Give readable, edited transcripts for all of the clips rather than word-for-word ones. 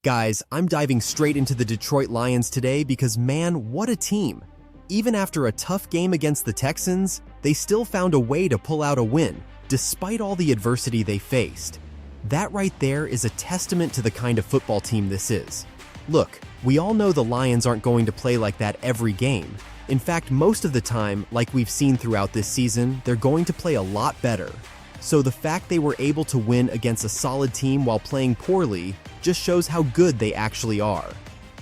Guys, I'm diving straight into the Detroit Lions today because man, what a team! Even after a tough game against the Texans, they still found a way to pull out a win, despite all the adversity they faced. That right there is a testament to the kind of football team this is. Look, we all know the Lions aren't going to play like that every game. In fact, most of the time, like we've seen throughout this season, they're going to play a lot better. So the fact they were able to win against a solid team while playing poorly just shows how good they actually are.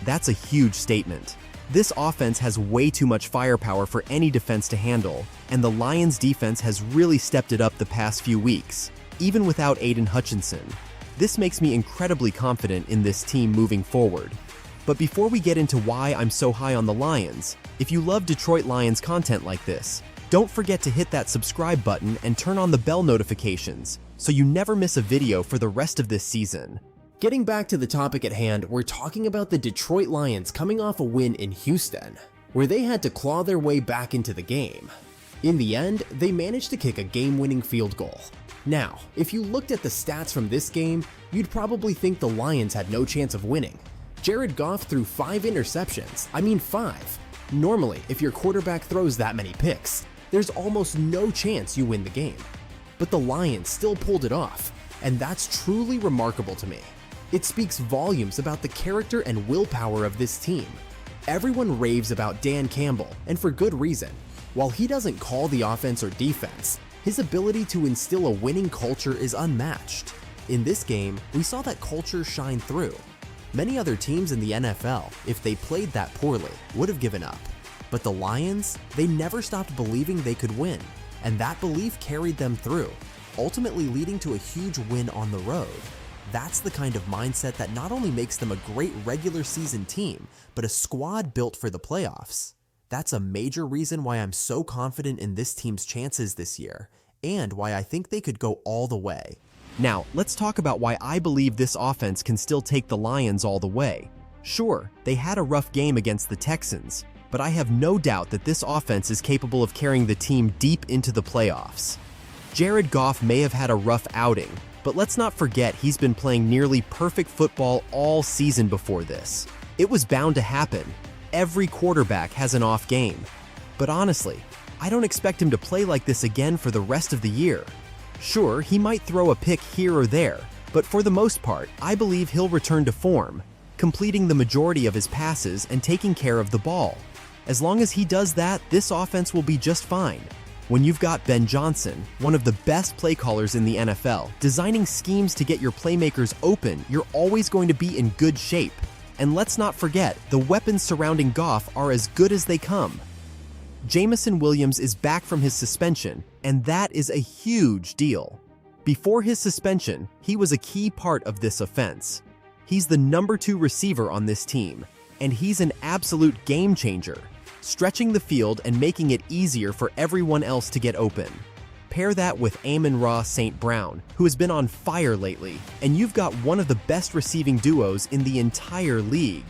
That's a huge statement. This offense has way too much firepower for any defense to handle, and the Lions' defense has really stepped it up the past few weeks, even without Hutchinson. This makes me incredibly confident in this team moving forward. But before we get into why I'm so high on the Lions, if you love Detroit Lions content like this, don't forget to hit that subscribe button and turn on the bell notifications so you never miss a video for the rest of this season. Getting back to the topic at hand, we're talking about the Detroit Lions coming off a win in Houston, where they had to claw their way back into the game. In the end, they managed to kick a game-winning field goal. Now, if you looked at the stats from this game, you'd probably think the Lions had no chance of winning. Jared Goff threw 5 interceptions, 5. Normally, if your quarterback throws that many picks, there's almost no chance you win the game. But the Lions still pulled it off, and that's truly remarkable to me. It speaks volumes about the character and willpower of this team. Everyone raves about Dan Campbell, and for good reason. While he doesn't call the offense or defense, his ability to instill a winning culture is unmatched. In this game, we saw that culture shine through. Many other teams in the NFL, if they played that poorly, would have given up. But the Lions, they never stopped believing they could win, and that belief carried them through, ultimately leading to a huge win on the road. That's the kind of mindset that not only makes them a great regular season team, but a squad built for the playoffs. That's a major reason why I'm so confident in this team's chances this year, and why I think they could go all the way. Now, let's talk about why I believe this offense can still take the Lions all the way. Sure, they had a rough game against the Texans, but I have no doubt that this offense is capable of carrying the team deep into the playoffs. Jared Goff may have had a rough outing, but let's not forget he's been playing nearly perfect football all season before this. It was bound to happen. Every quarterback has an off game. But honestly, I don't expect him to play like this again for the rest of the year. Sure, he might throw a pick here or there, but for the most part, I believe he'll return to form, completing the majority of his passes and taking care of the ball. As long as he does that, this offense will be just fine. When you've got Ben Johnson, one of the best play callers in the NFL, designing schemes to get your playmakers open, you're always going to be in good shape. And let's not forget, the weapons surrounding Goff are as good as they come. Jameson Williams is back from his suspension, and that is a huge deal. Before his suspension, he was a key part of this offense. He's the number 2 receiver on this team, and he's an absolute game changer, stretching the field and making it easier for everyone else to get open. Pair that with Amon St. Brown, who has been on fire lately, and you've got one of the best receiving duos in the entire league.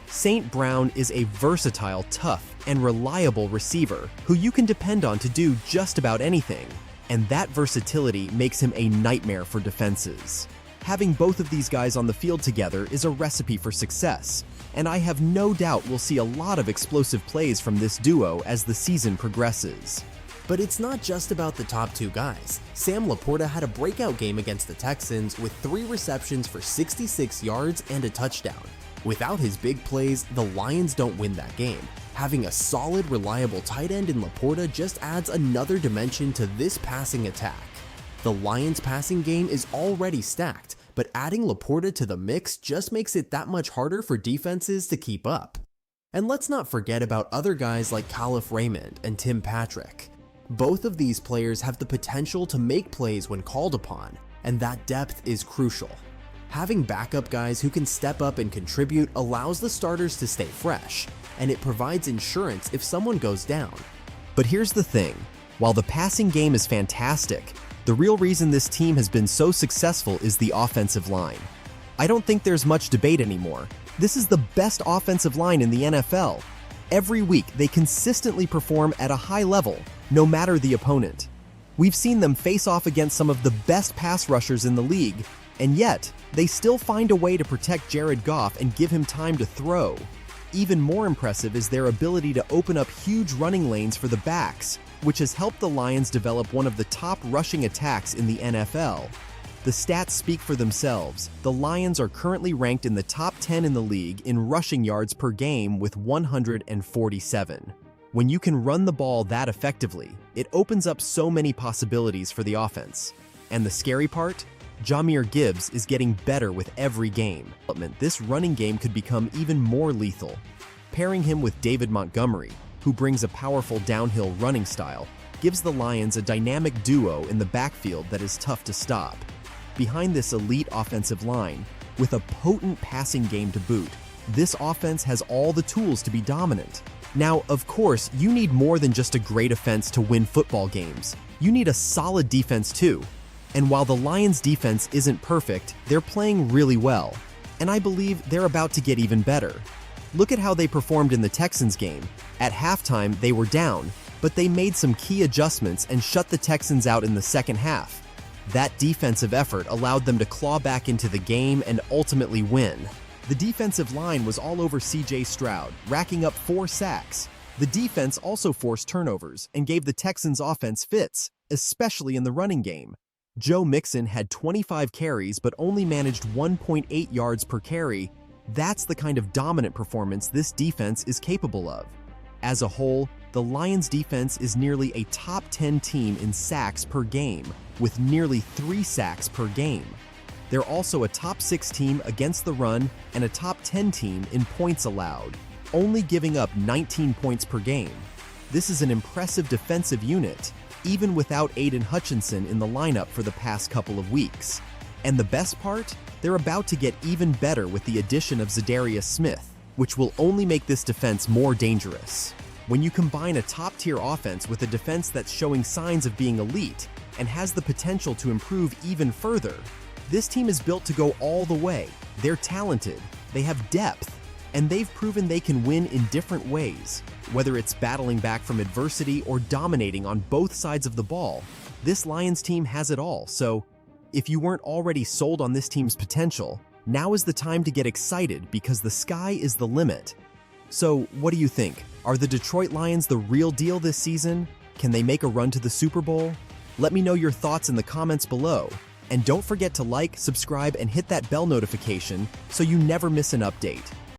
St. Brown is a versatile, tough, and reliable receiver who you can depend on to do just about anything, and that versatility makes him a nightmare for defenses. Having both of these guys on the field together is a recipe for success, and I have no doubt we'll see a lot of explosive plays from this duo as the season progresses. But it's not just about the top 2 guys. Sam Laporta had a breakout game against the Texans with 3 receptions for 66 yards and a touchdown. Without his big plays, the Lions don't win that game. Having a solid, reliable tight end in Laporta just adds another dimension to this passing attack. The Lions' passing game is already stacked, but adding Laporta to the mix just makes it that much harder for defenses to keep up. And let's not forget about other guys like Khalif Raymond and Tim Patrick. Both of these players have the potential to make plays when called upon, and that depth is crucial. Having backup guys who can step up and contribute allows the starters to stay fresh, and it provides insurance if someone goes down. But here's the thing, while the passing game is fantastic, the real reason this team has been so successful is the offensive line. I don't think there's much debate anymore. This is the best offensive line in the NFL. Every week, they consistently perform at a high level, no matter the opponent. We've seen them face off against some of the best pass rushers in the league, And yet, they still find a way to protect Jared Goff and give him time to throw. Even more impressive is their ability to open up huge running lanes for the backs, which has helped the Lions develop one of the top rushing attacks in the NFL. The stats speak for themselves. The Lions are currently ranked in the top 10 in the league in rushing yards per game with 147. When you can run the ball that effectively, it opens up so many possibilities for the offense. And the scary part? Jahmyr Gibbs is getting better with every game. This running game could become even more lethal. Pairing him with David Montgomery, who brings a powerful downhill running style, gives the Lions a dynamic duo in the backfield that is tough to stop. Behind this elite offensive line, with a potent passing game to boot, this offense has all the tools to be dominant. Now, of course, you need more than just a great offense to win football games. You need a solid defense too. And while the Lions' defense isn't perfect, they're playing really well. And I believe they're about to get even better. Look at how they performed in the Texans game. At halftime, they were down, but they made some key adjustments and shut the Texans out in the second half. That defensive effort allowed them to claw back into the game and ultimately win. The defensive line was all over C.J. Stroud, racking up 4 sacks. The defense also forced turnovers and gave the Texans' offense fits, especially in the running game. Joe Mixon had 25 carries but only managed 1.8 yards per carry. That's the kind of dominant performance this defense is capable of. As a whole, the Lions' defense is nearly a top 10 team in sacks per game, with nearly 3 sacks per game. They're also a top 6 team against the run and a top 10 team in points allowed, only giving up 19 points per game. This is an impressive defensive unit, even without Aiden Hutchinson in the lineup for the past couple of weeks. And the best part? They're about to get even better with the addition of Zadarius Smith, which will only make this defense more dangerous. When you combine a top-tier offense with a defense that's showing signs of being elite and has the potential to improve even further, this team is built to go all the way. They're talented, they have depth, and they've proven they can win in different ways. Whether it's battling back from adversity or dominating on both sides of the ball, this Lions team has it all. So, if you weren't already sold on this team's potential, now is the time to get excited because the sky is the limit. So, what do you think? Are the Detroit Lions the real deal this season? Can they make a run to the Super Bowl? Let me know your thoughts in the comments below. And don't forget to like, subscribe, and hit that bell notification so you never miss an update.